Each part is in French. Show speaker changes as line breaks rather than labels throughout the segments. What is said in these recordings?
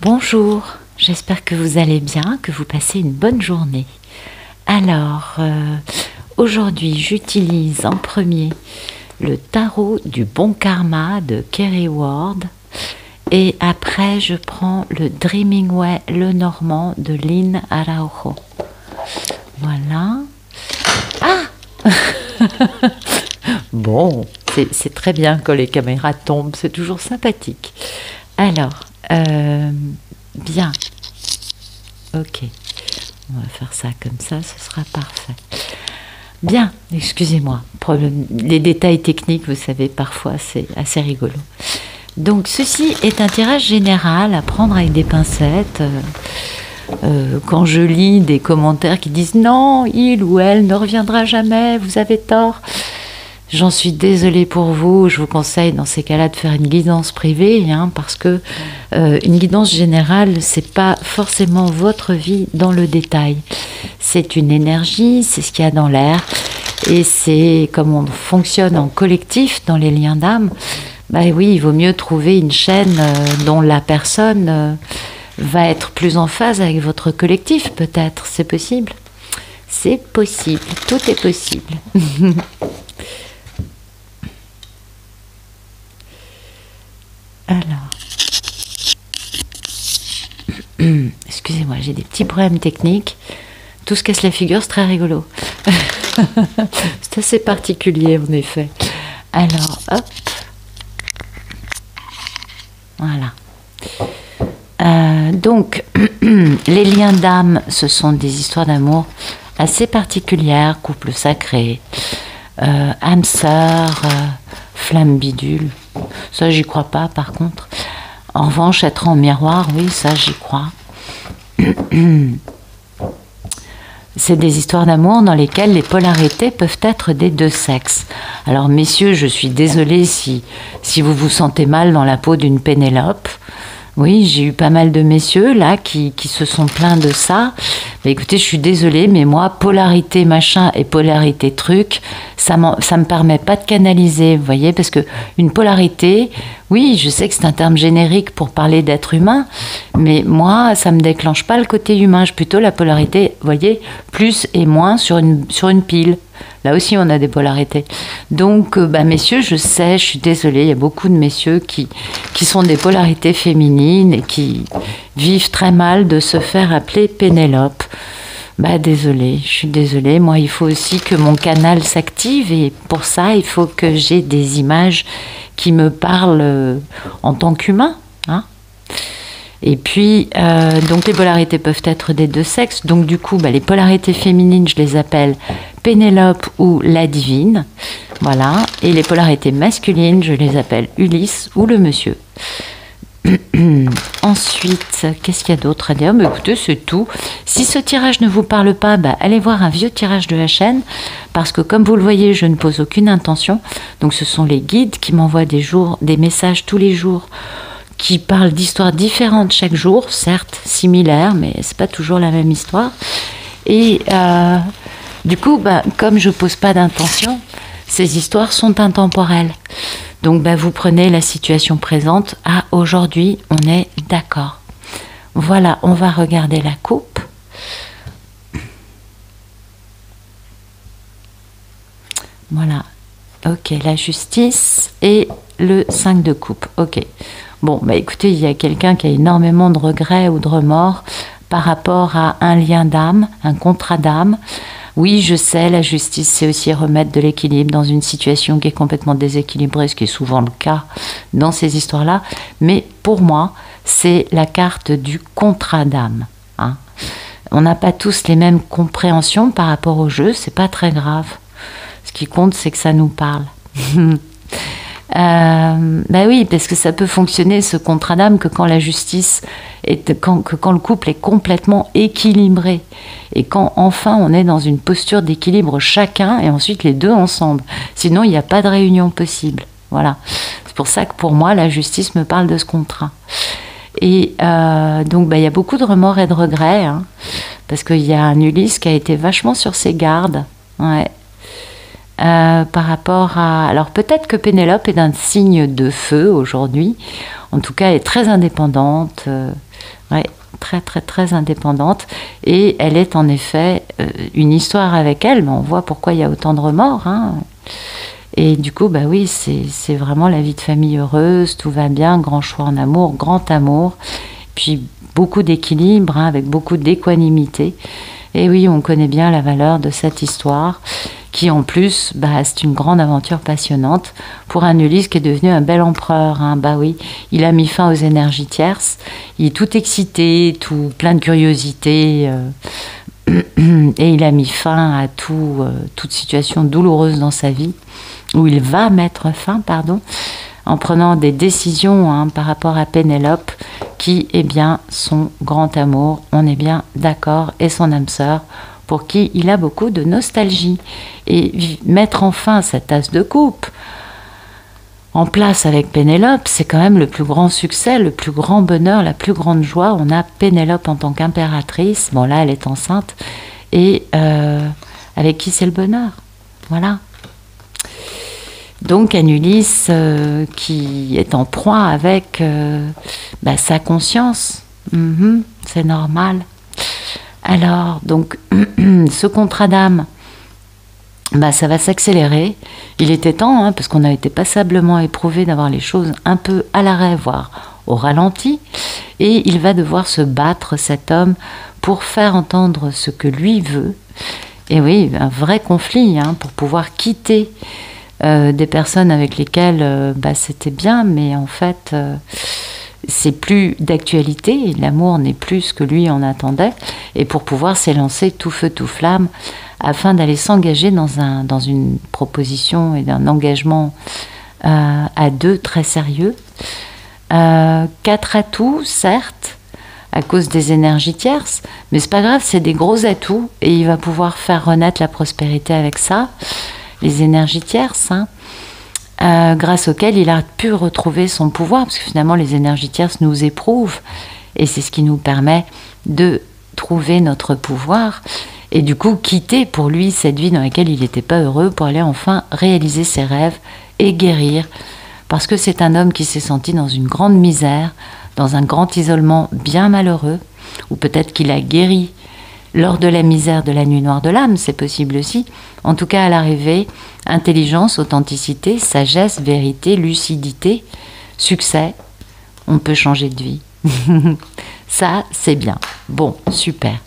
Bonjour, j'espère que vous allez bien, que vous passez une bonne journée. Alors, aujourd'hui, j'utilise en premier le tarot du bon karma de Kerry Ward et après, je prends le Dreaming Way le Normand de Lynn Araujo. Voilà. Ah Bon, c'est très bien quand les caméras tombent, c'est toujours sympathique. Alors, bien. Ok. On va faire ça comme ça, ce sera parfait. Bien, excusez-moi. Les détails techniques, vous savez, parfois c'est assez rigolo. Donc, ceci est un tirage général à prendre avec des pincettes. Quand je lis des commentaires qui disent non, il ou elle ne reviendra jamais, vous avez tort. J'en suis désolée pour vous, je vous conseille dans ces cas-là de faire une guidance privée, parce que une guidance générale, c'est pas forcément votre vie dans le détail. C'est une énergie, c'est ce qu'il y a dans l'air, et c'est comme on fonctionne en collectif dans les liens d'âme. Bah oui, il vaut mieux trouver une chaîne dont la personne va être plus en phase avec votre collectif, peut-être. C'est possible. C'est possible, tout est possible. Alors, excusez-moi, j'ai des petits problèmes techniques. Tout se casse la figure, c'est très rigolo. C'est assez particulier, en effet. Alors, hop. Voilà. Donc, les liens d'âme, ce sont des histoires d'amour assez particulières, couple sacré, âme sœur, flamme bidule. Ça, j'y crois pas, par contre. En revanche, être en miroir, oui, ça, j'y crois. C'est des histoires d'amour dans lesquelles les polarités peuvent être des deux sexes. Alors, messieurs, je suis désolée si vous vous sentez mal dans la peau d'une Pénélope. Oui, j'ai eu pas mal de messieurs là qui se sont plaints de ça. Mais écoutez, je suis désolée, mais moi, polarité machin et polarité truc, ça me permet pas de canaliser, vous voyez, parce que une polarité, oui, je sais que c'est un terme générique pour parler d'être humain, mais moi, ça me déclenche pas le côté humain. J'ai plutôt la polarité, vous voyez, plus et moins sur une pile. Là aussi, on a des polarités. Donc, messieurs, je sais, je suis désolée, il y a beaucoup de messieurs qui sont des polarités féminines et qui vivent très mal de se faire appeler Pénélope. Désolée, je suis désolée. Moi, il faut aussi que mon canal s'active et pour ça, il faut que j'ai des images qui me parlent en tant qu'humain, Et puis, donc les polarités peuvent être des deux sexes. Donc du coup, les polarités féminines, je les appelle Pénélope ou la divine. Voilà. Et les polarités masculines, je les appelle Ulysse ou le monsieur. Ensuite, qu'est-ce qu'il y a d'autre à dire? Écoutez, c'est tout. Si ce tirage ne vous parle pas, allez voir un vieux tirage de la chaîne, parce que comme vous le voyez, je ne pose aucune intention. Donc ce sont les guides qui m'envoient des messages tous les jours, qui parlent d'histoires différentes chaque jour, certes similaires, mais c'est pas toujours la même histoire. Et du coup, comme je pose pas d'intention, ces histoires sont intemporelles. Donc vous prenez la situation présente. Ah, aujourd'hui, on est d'accord. Voilà, on va regarder la coupe. Voilà. Ok, la justice et le 5 de coupe. Ok. Bon, écoutez, il y a quelqu'un qui a énormément de regrets ou de remords par rapport à un lien d'âme, un contrat d'âme. Oui, je sais, la justice, c'est aussi remettre de l'équilibre dans une situation qui est complètement déséquilibrée, ce qui est souvent le cas dans ces histoires-là. Mais pour moi, c'est la carte du contrat d'âme. On n'a pas tous les mêmes compréhensions par rapport au jeu, c'est pas très grave. Ce qui compte, c'est que ça nous parle. Oui, parce que ça peut fonctionner ce contrat d'âme que quand la justice quand le couple est complètement équilibré et quand enfin on est dans une posture d'équilibre chacun et ensuite les deux ensemble. Sinon, il n'y a pas de réunion possible. Voilà. C'est pour ça que pour moi, la justice me parle de ce contrat. Et donc, il y a beaucoup de remords et de regrets, parce qu'il y a un Ulysse qui a été vachement sur ses gardes. Ouais. Par rapport à... Alors peut-être que Pénélope est d'un signe de feu aujourd'hui, en tout cas elle est très indépendante, Ouais, très très très indépendante. Et elle est en effet une histoire avec elle, mais on voit pourquoi il y a autant de remords, hein. Et du coup, bah oui, c'est vraiment la vie de famille heureuse, tout va bien, grand choix en amour, grand amour, puis beaucoup d'équilibre, hein, avec beaucoup d'équanimité. Et oui, on connaît bien la valeur de cette histoire, qui en plus, bah, c'est une grande aventure passionnante pour un Ulysse qui est devenu un bel empereur, hein. Bah oui, il a mis fin aux énergies tierces, il est tout excité, tout plein de curiosité, et il a mis fin à toute situation douloureuse dans sa vie, où il va mettre fin, pardon, en prenant des décisions, hein, par rapport à Pénélope, qui est bien son grand amour, on est bien d'accord, et son âme sœur, pour qui il a beaucoup de nostalgie. Et mettre enfin cet as de coupe en place avec Pénélope, c'est quand même le plus grand succès, le plus grand bonheur, la plus grande joie. On a Pénélope en tant qu'impératrice, bon là elle est enceinte, et avec qui c'est le bonheur, voilà. Donc un Ulysse qui est en proie avec sa conscience, c'est normal. Alors, donc, ce contrat d'âme, ça va s'accélérer. Il était temps, hein, parce qu'on a été passablement éprouvé d'avoir les choses un peu à l'arrêt, voire au ralenti. Et il va devoir se battre, cet homme, pour faire entendre ce que lui veut. Et oui, un vrai conflit, hein, pour pouvoir quitter des personnes avec lesquelles c'était bien, mais en fait... c'est plus d'actualité, l'amour n'est plus ce que lui en attendait, et pour pouvoir s'élancer tout feu tout flamme afin d'aller s'engager dans une proposition et d'un engagement à deux très sérieux. 4 atouts, certes, à cause des énergies tierces, mais c'est pas grave, c'est des gros atouts, et il va pouvoir faire renaître la prospérité avec ça, les énergies tierces, hein. Grâce auquel il a pu retrouver son pouvoir, parce que finalement les énergies tierces nous éprouvent, et c'est ce qui nous permet de trouver notre pouvoir, et du coup quitter pour lui cette vie dans laquelle il n'était pas heureux, pour aller enfin réaliser ses rêves et guérir, parce que c'est un homme qui s'est senti dans une grande misère, dans un grand isolement bien malheureux, ou peut-être qu'il a guéri lors de la misère de la nuit noire de l'âme, c'est possible aussi. En tout cas, à l'arrivée, intelligence, authenticité, sagesse, vérité, lucidité, succès, on peut changer de vie. Ça, c'est bien. Bon, super.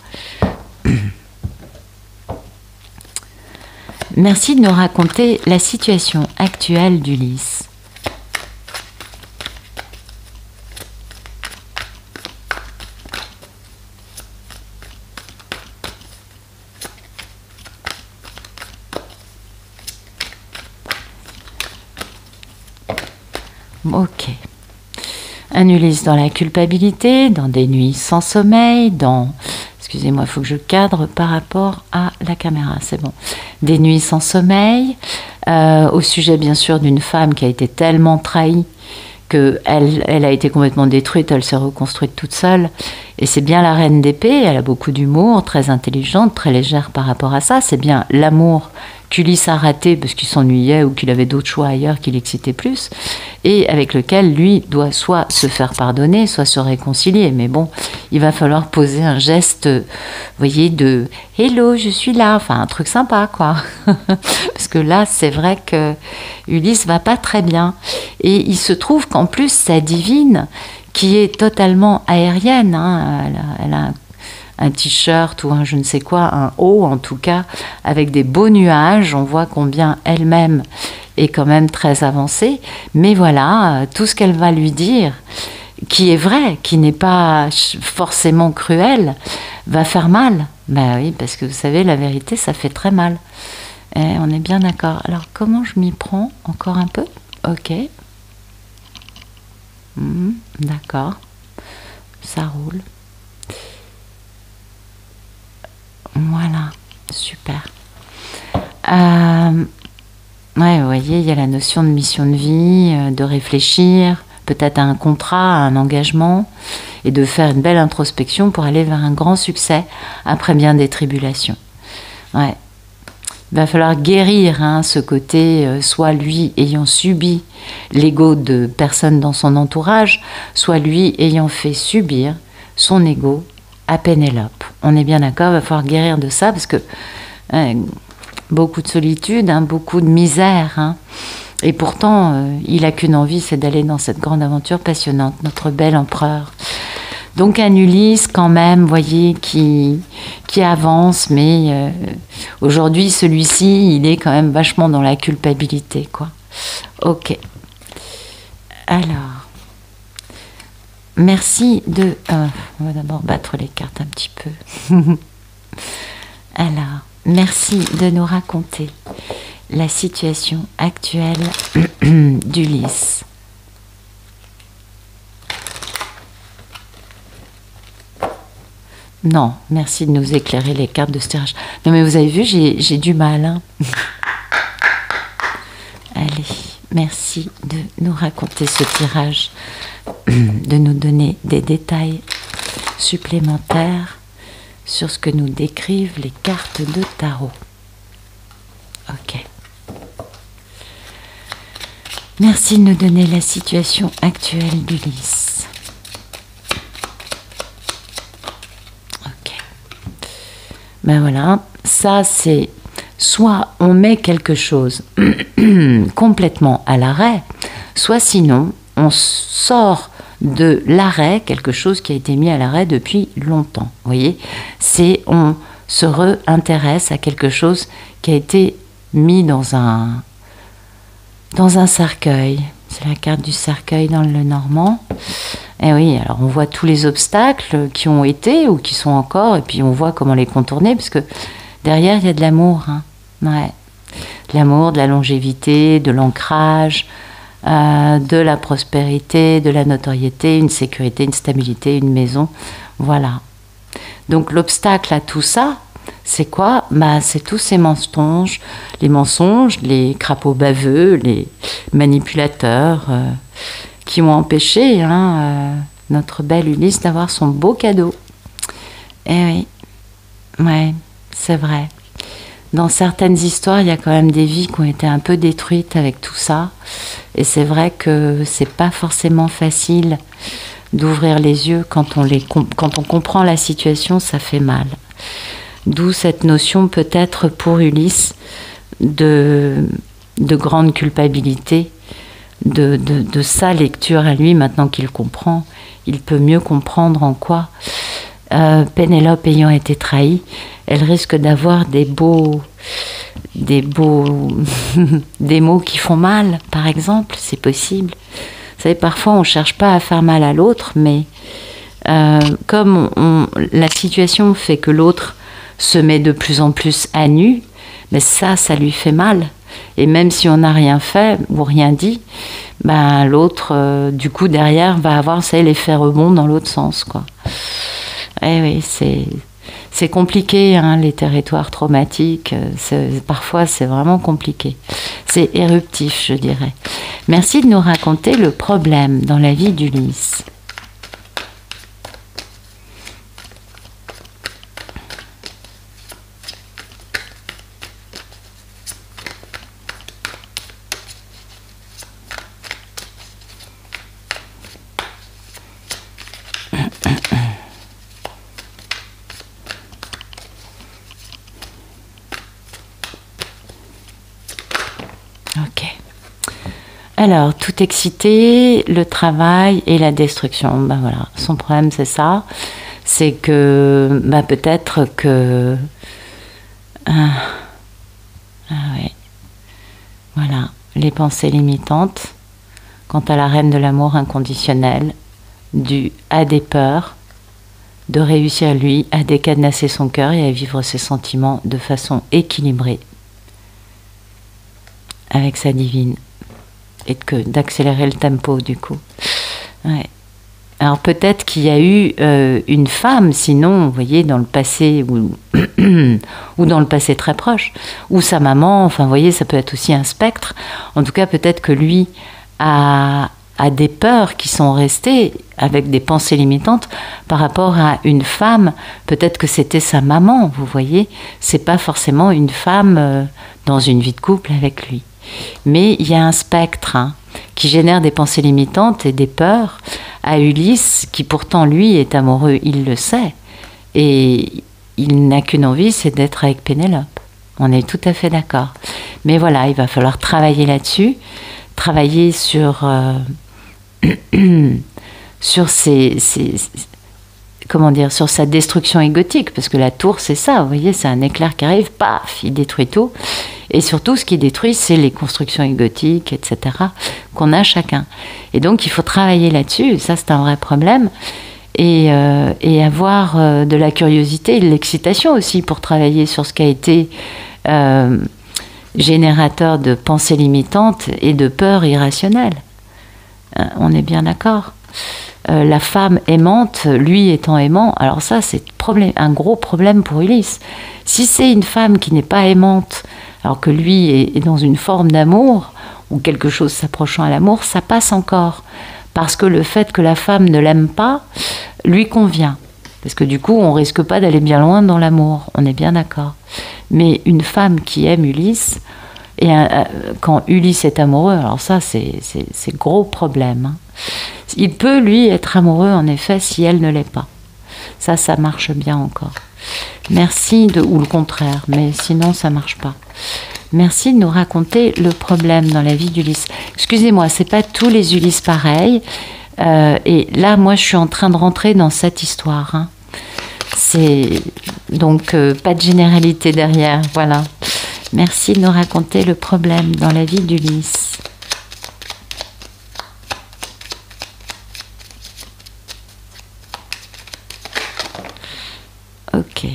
Merci de nous raconter la situation actuelle d'Ulysse. Ok. Un Ulysse dans la culpabilité, dans des nuits sans sommeil, dans... Excusez-moi, il faut que je cadre par rapport à la caméra, c'est bon. Des nuits sans sommeil, au sujet bien sûr d'une femme qui a été tellement trahie qu'elle a été complètement détruite, elle s'est reconstruite toute seule. Et c'est bien la reine d'épée, elle a beaucoup d'humour, très intelligente, très légère par rapport à ça. C'est bien l'amour qu'Ulysse a raté parce qu'il s'ennuyait ou qu'il avait d'autres choix ailleurs qui l'excitaient plus, et avec lequel lui doit soit se faire pardonner, soit se réconcilier. Mais bon, il va falloir poser un geste, vous voyez, de « Hello, je suis là », enfin un truc sympa, quoi. Parce que là, c'est vrai que Ulysse va pas très bien. Et il se trouve qu'en plus, sa divine, qui est totalement aérienne, hein, elle a un t-shirt ou un je ne sais quoi, un haut en tout cas, avec des beaux nuages. On voit combien elle-même est quand même très avancée. Mais voilà, tout ce qu'elle va lui dire, qui est vrai, qui n'est pas forcément cruel, va faire mal. Ben oui, parce que vous savez, la vérité, ça fait très mal. Et on est bien d'accord. Alors, comment je m'y prends? Encore un peu? Ok. D'accord. Ça roule. Voilà, super. Ouais, vous voyez, il y a la notion de mission de vie, de réfléchir, peut-être à un contrat, à un engagement, et de faire une belle introspection pour aller vers un grand succès après bien des tribulations. Ouais. Il va falloir guérir, hein, ce côté, soit lui ayant subi l'ego de personnes dans son entourage, soit lui ayant fait subir son ego à Pénélope. On est bien d'accord, il va falloir guérir de ça parce que beaucoup de solitude, hein, beaucoup de misère. Hein. Et pourtant, il n'a qu'une envie, c'est d'aller dans cette grande aventure passionnante, notre bel empereur. Donc un Ulysse quand même, voyez, qui avance, mais aujourd'hui, celui-ci, il est quand même vachement dans la culpabilité, quoi. Ok. Alors, merci de... on va d'abord battre les cartes un petit peu. Alors, merci de nous raconter la situation actuelle d'Ulysse. Non, merci de nous éclairer les cartes de ce tirage. Non mais vous avez vu, j'ai du mal. Hein. Allez, merci de nous raconter ce tirage, de nous donner des détails supplémentaires sur ce que nous décrivent les cartes de tarot. Ok. Merci de nous donner la situation actuelle d'Ulysse. Ok. Ben voilà, ça c'est soit on met quelque chose complètement à l'arrêt, soit sinon on sort de l'arrêt quelque chose qui a été mis à l'arrêt depuis longtemps. Vous voyez, c'est on se réintéresse à quelque chose qui a été mis dans un cercueil. C'est la carte du cercueil dans le Normand. Et oui, alors on voit tous les obstacles qui ont été ou qui sont encore, et puis on voit comment les contourner, parce que derrière, il y a de l'amour. Hein. Ouais. De l'amour, de la longévité, de l'ancrage, de la prospérité, de la notoriété, une sécurité, une stabilité, une maison. Voilà. Donc l'obstacle à tout ça, c'est quoi? Bah, c'est tous ces mensonges, les crapauds baveux, les manipulateurs qui ont empêché notre belle Ulysse d'avoir son beau cadeau. Eh oui, ouais, c'est vrai. Dans certaines histoires, il y a quand même des vies qui ont été un peu détruites avec tout ça. Et c'est vrai que c'est pas forcément facile d'ouvrir les yeux quand on comprend la situation, ça fait mal. D'où cette notion peut-être pour Ulysse de grande culpabilité, de sa lecture à lui, maintenant qu'il comprend. Il peut mieux comprendre en quoi Pénélope ayant été trahie, elle risque d'avoir des mots qui font mal, par exemple, c'est possible. Vous savez, parfois on ne cherche pas à faire mal à l'autre, mais comme la situation fait que l'autre se met de plus en plus à nu, mais ça lui fait mal. Et même si on n'a rien fait ou rien dit, ben l'autre, du coup, derrière, va avoir, vous savez, l'effet rebond dans l'autre sens, quoi. Eh oui, c'est compliqué, hein, les territoires traumatiques. Parfois, c'est vraiment compliqué. C'est éruptif, je dirais. Merci de nous raconter le problème dans la vie d'Ulysse. Alors, tout excité, le travail et la destruction. Ben voilà, son problème c'est ça. C'est que peut-être que... ouais. Voilà, les pensées limitantes quant à la reine de l'amour inconditionnel, due à des peurs, de réussir lui à décadenasser son cœur et à vivre ses sentiments de façon équilibrée avec sa divine. Et d'accélérer le tempo, du coup. Ouais. Alors, peut-être qu'il y a eu une femme, sinon, vous voyez, dans le passé, ou dans le passé très proche, ou sa maman, enfin, vous voyez, ça peut être aussi un spectre. En tout cas, peut-être que lui a des peurs qui sont restées avec des pensées limitantes par rapport à une femme. Peut-être que c'était sa maman, vous voyez. C'est pas forcément une femme dans une vie de couple avec lui. Mais il y a un spectre qui génère des pensées limitantes et des peurs à Ulysse, qui pourtant, lui, est amoureux, il le sait. Et il n'a qu'une envie, c'est d'être avec Pénélope. On est tout à fait d'accord. Mais voilà, il va falloir travailler là-dessus, travailler sur, sur comment dire, sur sa destruction égotique, parce que la tour, c'est ça, vous voyez, c'est un éclair qui arrive, paf, il détruit tout. Et surtout, ce qui détruit, c'est les constructions égotiques, etc., qu'on a chacun. Et donc, il faut travailler là-dessus, ça, c'est un vrai problème. Et avoir de la curiosité et de l'excitation aussi pour travailler sur ce qui a été générateur de pensées limitantes et de peurs irrationnelles. On est bien d'accord. La femme aimante, lui étant aimant, alors ça c'est un gros problème pour Ulysse. Si c'est une femme qui n'est pas aimante, alors que lui est dans une forme d'amour, ou quelque chose s'approchant à l'amour, ça passe encore. Parce que le fait que la femme ne l'aime pas, lui convient. Parce que du coup, on risque pas d'aller bien loin dans l'amour, on est bien d'accord. Mais une femme qui aime Ulysse, et quand Ulysse est amoureux, alors ça, c'est gros problème. Il peut, lui, être amoureux, en effet, si elle ne l'est pas. Ça marche bien encore. Merci, ou le contraire, mais sinon, ça marche pas. Merci de nous raconter le problème dans la vie d'Ulysse. Excusez-moi, c'est pas tous les Ulysses pareils. Et là, moi, je suis en train de rentrer dans cette histoire. C'est donc pas de généralité derrière, voilà. Merci de nous raconter le problème dans la vie d'Ulysse. Ok,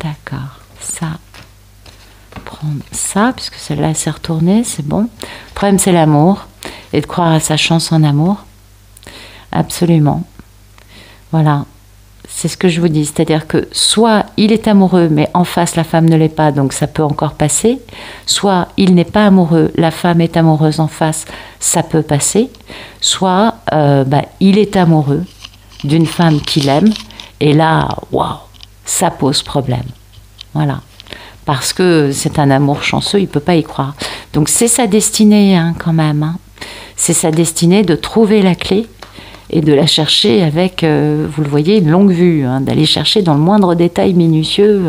d'accord. Ça, prendre ça, puisque celle-là s'est retournée, c'est bon. Le problème, c'est l'amour, et de croire à sa chance en amour. Absolument. Voilà. C'est ce que je vous dis. C'est-à-dire que soit il est amoureux, mais en face, la femme ne l'est pas, donc ça peut encore passer. Soit il n'est pas amoureux, la femme est amoureuse en face, ça peut passer. Soit il est amoureux d'une femme qu'il aime, et là, waouh, ça pose problème. Voilà. Parce que c'est un amour chanceux, il ne peut pas y croire. Donc c'est sa destinée, quand même. C'est sa destinée de trouver la clé et de la chercher avec, vous le voyez, une longue vue, d'aller chercher dans le moindre détail minutieux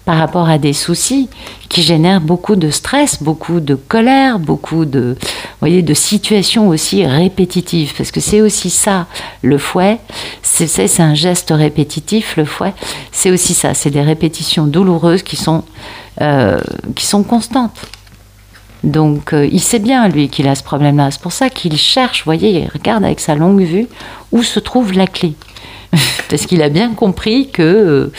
par rapport à des soucis qui génèrent beaucoup de stress, beaucoup de colère, beaucoup de, vous voyez, de situations aussi répétitives. Parce que c'est aussi ça, le fouet, c'est un geste répétitif, le fouet, c'est aussi ça, c'est des répétitions douloureuses qui sont constantes. Donc, il sait bien, lui, qu'il a ce problème-là. C'est pour ça qu'il cherche, vous voyez, il regarde avec sa longue vue où se trouve la clé. Parce qu'il a bien compris que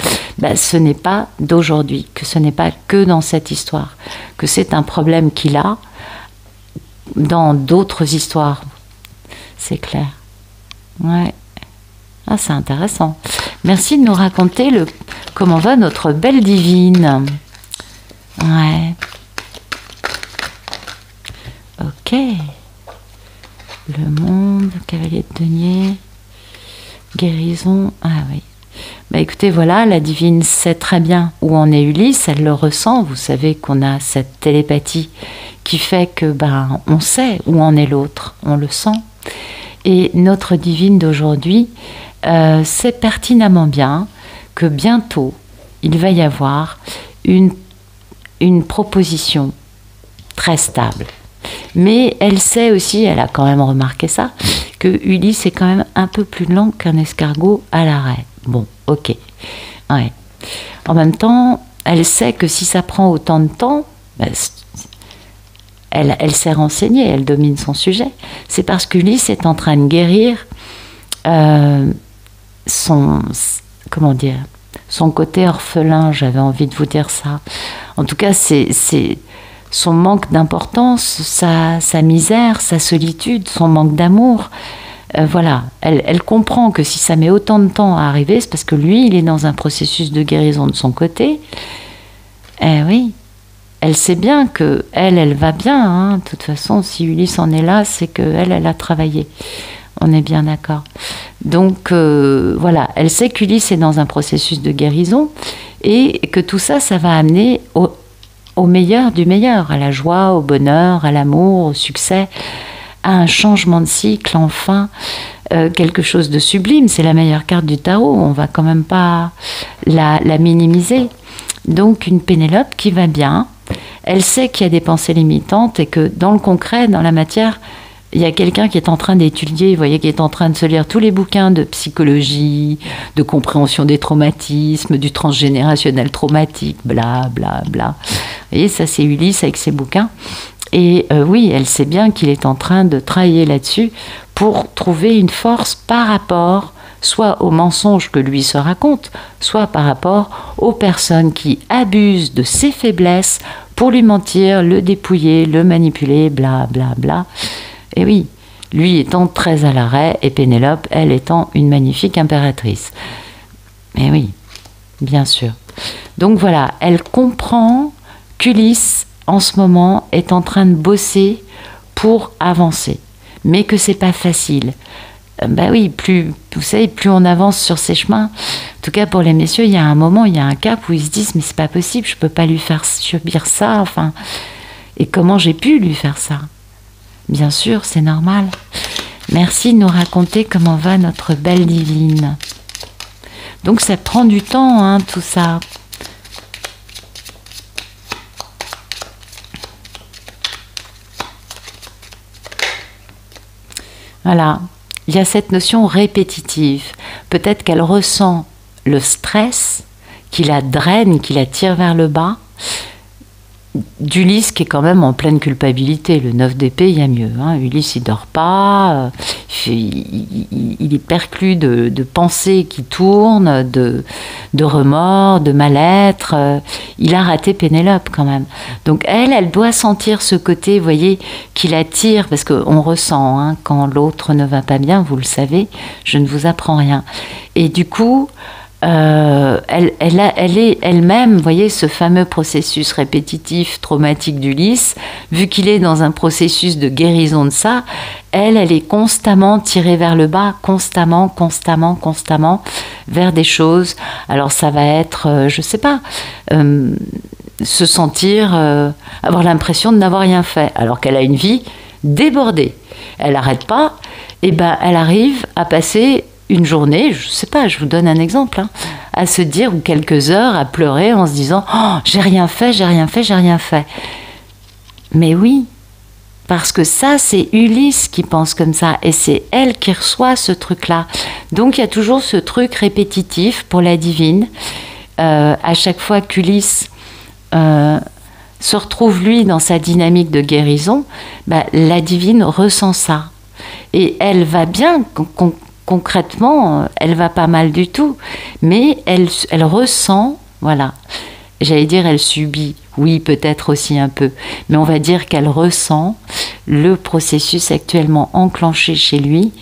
ce n'est pas d'aujourd'hui, que ce n'est pas que dans cette histoire, que c'est un problème qu'il a dans d'autres histoires. C'est clair. Ouais. Ah, c'est intéressant. Merci de nous raconter comment va notre belle divine. Ouais. Ok. Le monde, cavalier de denier, guérison. Ah oui. Écoutez, voilà, la divine sait très bien où en est Ulysse, elle le ressent. Vous savez qu'on a cette télépathie qui fait que on sait où en est l'autre, on le sent. Et notre divine d'aujourd'hui sait pertinemment bien que bientôt il va y avoir une proposition très stable. Mais elle sait aussi, elle a quand même remarqué ça, que Ulysse est quand même un peu plus lent qu'un escargot à l'arrêt. Bon, ok. Ouais. En même temps, elle sait que si ça prend autant de temps, elle s'est renseignée, elle domine son sujet. C'est parce qu'Ulysse est en train de guérir son côté orphelin, j'avais envie de vous dire ça. En tout cas, c'est son manque d'importance, sa misère, sa solitude, son manque d'amour. Voilà, elle comprend que si ça met autant de temps à arriver, c'est parce que lui, il est dans un processus de guérison de son côté. Oui, elle sait bien que elle va bien. De toute façon, si Ulysse en est là, c'est qu'elle a travaillé. On est bien d'accord. Donc, voilà, elle sait qu'Ulysse est dans un processus de guérison et que tout ça, ça va amener au meilleur du meilleur, à la joie, au bonheur, à l'amour, au succès, à un changement de cycle, enfin, quelque chose de sublime. C'est la meilleure carte du tarot, on va quand même pas la minimiser. Donc une Pénélope qui va bien, elle sait qu'il y a des pensées limitantes et que dans le concret, dans la matière, il y a quelqu'un qui est en train d'étudier, vous voyez, qui est en train de se lire tous les bouquins de psychologie, de compréhension des traumatismes, du transgénérationnel traumatique, bla bla bla. Vous voyez, ça c'est Ulysse avec ses bouquins. Et oui, elle sait bien qu'il est en train de travailler là-dessus pour trouver une force par rapport soit aux mensonges que lui se raconte, soit par rapport aux personnes qui abusent de ses faiblesses pour lui mentir, le dépouiller, le manipuler, bla bla bla. Et oui, lui étant très à l'arrêt et Pénélope, elle étant une magnifique impératrice. Mais oui, bien sûr. Donc voilà, elle comprend qu'Ulysse, en ce moment, est en train de bosser pour avancer. Mais que c'est pas facile. Ben oui, vous savez, plus on avance sur ces chemins, en tout cas pour les messieurs, il y a un moment, il y a un cap où ils se disent mais c'est pas possible, je peux pas lui faire subir ça, enfin, et comment j'ai pu lui faire ça? Bien sûr, c'est normal. Merci de nous raconter comment va notre belle divine. Donc ça prend du temps, hein, tout ça. Voilà. Il y a cette notion répétitive. Peut-être qu'elle ressent le stress qui la draine, qui la tire vers le bas, d'Ulysse qui est quand même en pleine culpabilité. Le 9 d'épée, il y a mieux. Hein. Ulysse, il dort pas, il est perclus de pensées qui tournent, de remords, de mal-être. Il a raté Pénélope quand même. Donc elle doit sentir ce côté, vous voyez, qui l'attire, parce qu'on ressent hein, quand l'autre ne va pas bien, vous le savez, je ne vous apprends rien. Et du coup, elle est elle-même, vous voyez, ce fameux processus répétitif, traumatique d'Ulysse, vu qu'il est dans un processus de guérison de ça, elle est constamment tirée vers le bas, constamment, vers des choses. Alors ça va être, je sais pas, se sentir, avoir l'impression de n'avoir rien fait, alors qu'elle a une vie débordée. Elle n'arrête pas, et ben elle arrive à passer une journée, je sais pas, je vous donne un exemple, hein, à se dire, ou quelques heures, à pleurer en se disant « Oh, j'ai rien fait. » Mais oui, parce que ça, c'est Ulysse qui pense comme ça, et c'est elle qui reçoit ce truc-là. Donc il y a toujours ce truc répétitif pour la divine. À chaque fois qu'Ulysse se retrouve, lui, dans sa dynamique de guérison, bah, la divine ressent ça. Et elle va bien, concrètement, elle va pas mal du tout, mais elle ressent, voilà, j'allais dire elle subit, oui peut-être aussi un peu, mais on va dire qu'elle ressent le processus actuellement enclenché chez lui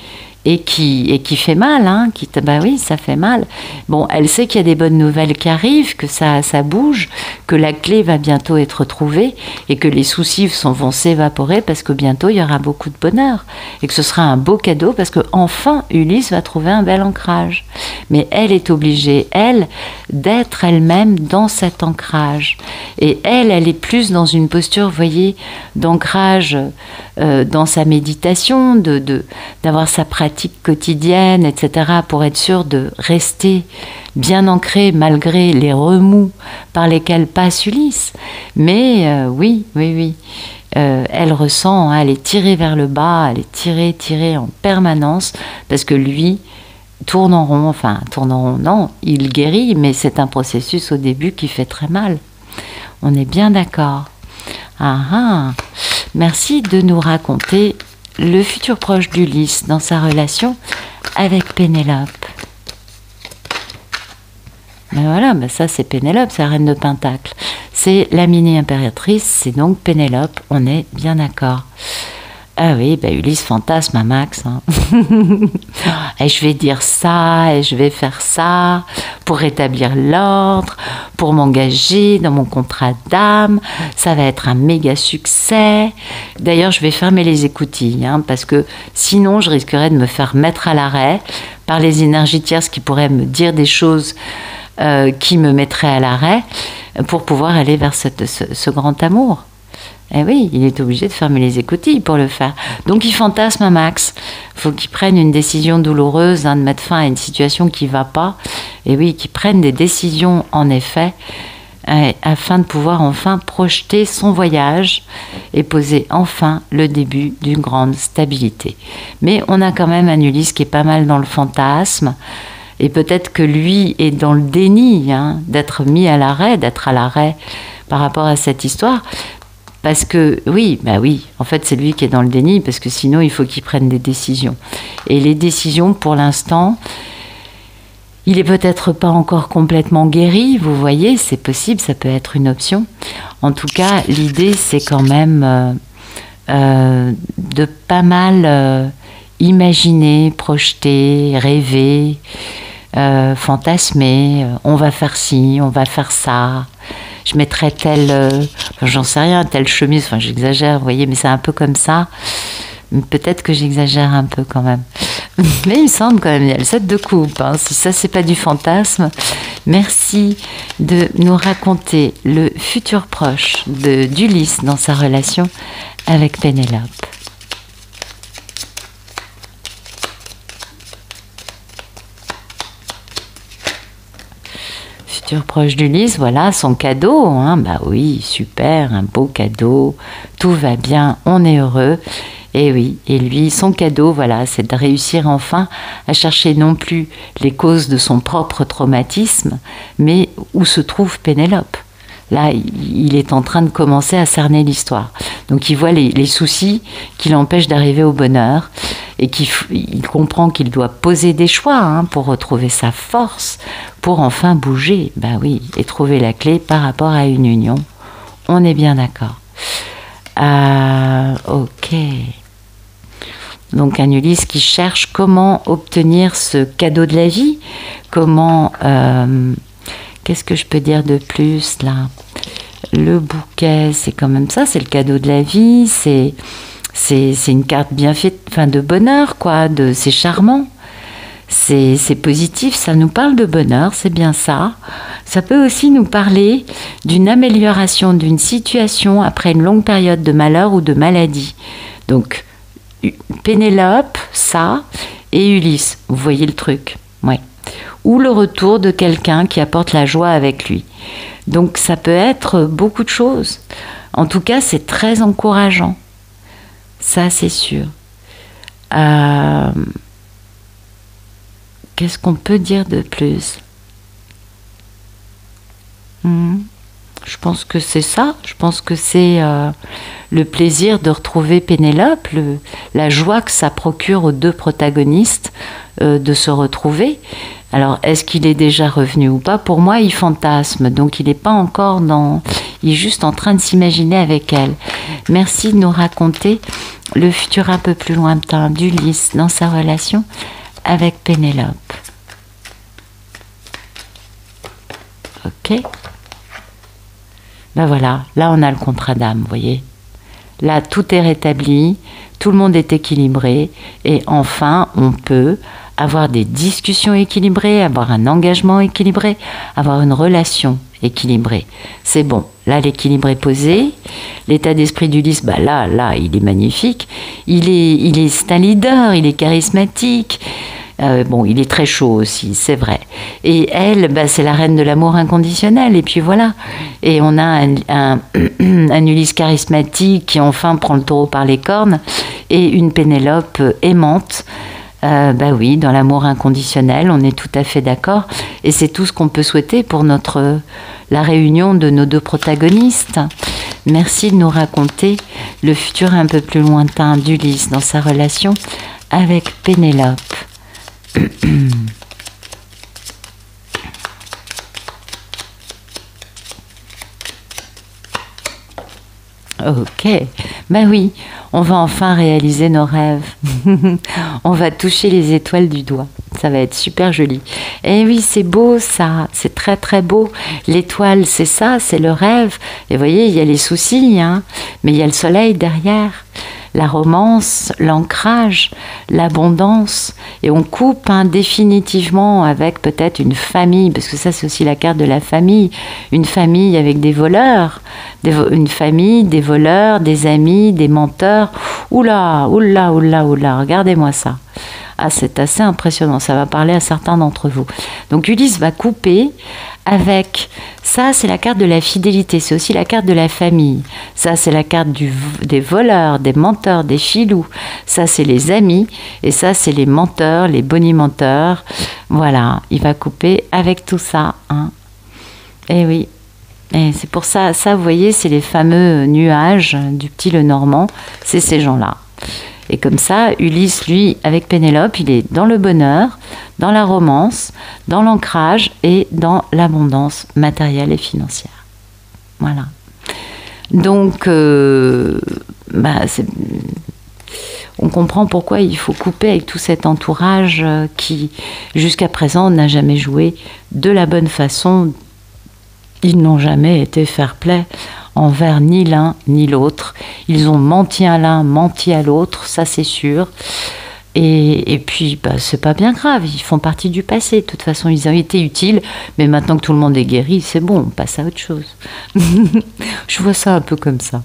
et qui fait mal, hein, bah oui, ça fait mal. Bon, elle sait qu'il y a des bonnes nouvelles qui arrivent, que ça bouge, que la clé va bientôt être trouvée et que les soucis vont s'évaporer parce que bientôt il y aura beaucoup de bonheur et que ce sera un beau cadeau parce que enfin Ulysse va trouver un bel ancrage. Mais elle est obligée, elle, d'être elle-même dans cet ancrage. Et elle est plus dans une posture, vous voyez, d'ancrage dans sa méditation, d'avoir sa pratique quotidienne, etc., pour être sûre de rester bien ancrée malgré les remous par lesquels passe Ulysse. Mais oui. Elle ressent, hein, elle est tirée vers le bas, elle est tirée en permanence, parce que lui tourne en rond, non, il guérit, mais c'est un processus au début qui fait très mal. On est bien d'accord. Merci de nous raconter le futur proche d'Ulysse dans sa relation avec Pénélope. Ben voilà, ça c'est Pénélope, c'est la reine de Pentacle. C'est la mini-impératrice, c'est donc Pénélope, on est bien d'accord. Ah oui, Ulysse fantasme à max. Hein. Et je vais dire ça, et je vais faire ça, pour rétablir l'ordre, pour m'engager dans mon contrat d'âme. Ça va être un méga succès. D'ailleurs, je vais fermer les écoutilles, hein, parce que sinon, je risquerais de me faire mettre à l'arrêt par les énergies tierces qui pourraient me dire des choses qui me mettrait à l'arrêt pour pouvoir aller vers ce grand amour. Eh oui, il est obligé de fermer les écoutilles pour le faire. Donc il fantasme un max. Il faut qu'il prenne une décision douloureuse, de mettre fin à une situation qui ne va pas. Et oui, qu'il prenne des décisions en effet, afin de pouvoir enfin projeter son voyage et poser enfin le début d'une grande stabilité. Mais on a quand même un Ulysse qui est pas mal dans le fantasme. Et peut-être que lui est dans le déni d'être mis à l'arrêt, d'être à l'arrêt par rapport à cette histoire. Parce que, oui, en fait, c'est lui qui est dans le déni, parce que sinon, il faut qu'il prenne des décisions. Et les décisions, pour l'instant, il est peut-être pas encore complètement guéri, vous voyez, c'est possible, ça peut être une option. En tout cas, l'idée, c'est quand même de pas mal imaginer, projeter, rêver, fantasmer, on va faire ci, on va faire ça. Je mettrais j'en sais rien, telle chemise, enfin j'exagère, vous voyez, mais c'est un peu comme ça. Peut-être que j'exagère un peu quand même. Mais il me semble quand même, il y a le 7 de coupe. Si ça, c'est pas du fantasme. Merci de nous raconter le futur proche d'Ulysse dans sa relation avec Pénélope. Proche d'Ulysse, voilà son cadeau, bah oui, super, un beau cadeau, tout va bien, on est heureux, et oui, et lui, son cadeau, voilà, c'est de réussir enfin à chercher non plus les causes de son propre traumatisme, mais où se trouve Pénélope. Là, il est en train de commencer à cerner l'histoire. Donc il voit les soucis qui l'empêchent d'arriver au bonheur et il comprend qu'il doit poser des choix pour retrouver sa force, pour enfin bouger, ben oui, et trouver la clé par rapport à une union. On est bien d'accord. Ok. Donc un Ulysse qui cherche comment obtenir ce cadeau de la vie, comment... Qu'est-ce que je peux dire de plus là? Le bouquet, c'est quand même ça, c'est le cadeau de la vie, c'est une carte bien faite, enfin de bonheur quoi, c'est charmant, c'est positif, ça nous parle de bonheur, c'est bien ça. Ça peut aussi nous parler d'une amélioration d'une situation après une longue période de malheur ou de maladie. Donc Pénélope, ça, et Ulysse, vous voyez le truc, ouais. Ou le retour de quelqu'un qui apporte la joie avec lui. Donc ça peut être beaucoup de choses. En tout cas, c'est très encourageant. Ça, c'est sûr. Qu'est-ce qu'on peut dire de plus? Je pense que c'est ça. Je pense que c'est le plaisir de retrouver Pénélope, la joie que ça procure aux deux protagonistes de se retrouver. Alors, est-ce qu'il est déjà revenu ou pas? Pour moi, il fantasme, donc il n'est pas encore dans... Il est juste en train de s'imaginer avec elle. Merci de nous raconter le futur un peu plus lointain d'Ulysse dans sa relation avec Pénélope. Ok. Ben voilà, là on a le contrat d'âme, vous voyez. Là, tout est rétabli, tout le monde est équilibré, et enfin, on peut avoir des discussions équilibrées, avoir un engagement équilibré, avoir une relation équilibrée. C'est bon, là l'équilibre est posé, l'état d'esprit d'Ulysse, bah là, il est magnifique, c'est un leader, il est charismatique, bon, il est très chaud aussi, c'est vrai. Et elle, bah, c'est la reine de l'amour inconditionnel, et puis voilà. Et on a un Ulysse charismatique qui enfin prend le taureau par les cornes, et une Pénélope aimante. Bah oui, dans l'amour inconditionnel, on est tout à fait d'accord. Et c'est tout ce qu'on peut souhaiter pour la réunion de nos deux protagonistes. Merci de nous raconter le futur un peu plus lointain d'Ulysse dans sa relation avec Pénélope. Ok, ben oui, on va enfin réaliser nos rêves. On va toucher les étoiles du doigt. Ça va être super joli. Et oui, c'est beau ça, c'est très très beau. L'étoile, c'est ça, c'est le rêve. Et vous voyez, il y a les soucis, mais il y a le soleil derrière. la romance, l'ancrage, l'abondance. Et on coupe définitivement avec peut-être une famille, parce que ça c'est aussi la carte de la famille, une famille avec des voleurs, une famille, des voleurs, des amis, des menteurs. Oula, oula, oula, oula, regardez-moi ça. Ah, c'est assez impressionnant, ça va parler à certains d'entre vous. Donc Ulysse va couper avec, ça c'est la carte de la fidélité, c'est aussi la carte de la famille. Ça c'est la carte des voleurs, des menteurs, des filous. Ça c'est les amis et ça c'est les menteurs, les bonimenteurs. Voilà, il va couper avec tout ça. Et oui, et c'est pour ça, vous voyez, c'est les fameux nuages du petit Lenormand, c'est ces gens-là. Et comme ça, Ulysse, lui, avec Pénélope, il est dans le bonheur, dans la romance, dans l'ancrage et dans l'abondance matérielle et financière. Voilà. Donc, on comprend pourquoi il faut couper avec tout cet entourage qui, jusqu'à présent, n'a jamais joué de la bonne façon. Ils n'ont jamais été fair-play envers ni l'un ni l'autre. Ils ont menti à l'un, menti à l'autre, ça c'est sûr. Et puis, c'est pas bien grave, ils font partie du passé. De toute façon, ils ont été utiles, mais maintenant que tout le monde est guéri, c'est bon, on passe à autre chose. Je vois ça un peu comme ça.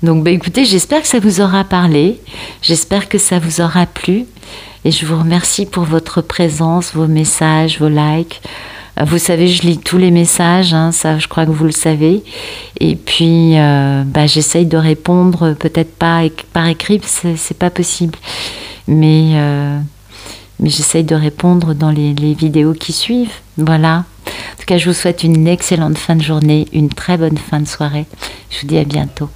Donc, écoutez, j'espère que ça vous aura parlé, j'espère que ça vous aura plu, et je vous remercie pour votre présence, vos messages, vos likes. Vous savez, je lis tous les messages, ça je crois que vous le savez. Et puis, j'essaye de répondre, peut-être pas par écrit, c'est pas possible. Mais j'essaye de répondre dans les vidéos qui suivent. Voilà. En tout cas, je vous souhaite une excellente fin de journée, une très bonne fin de soirée. Je vous dis à bientôt.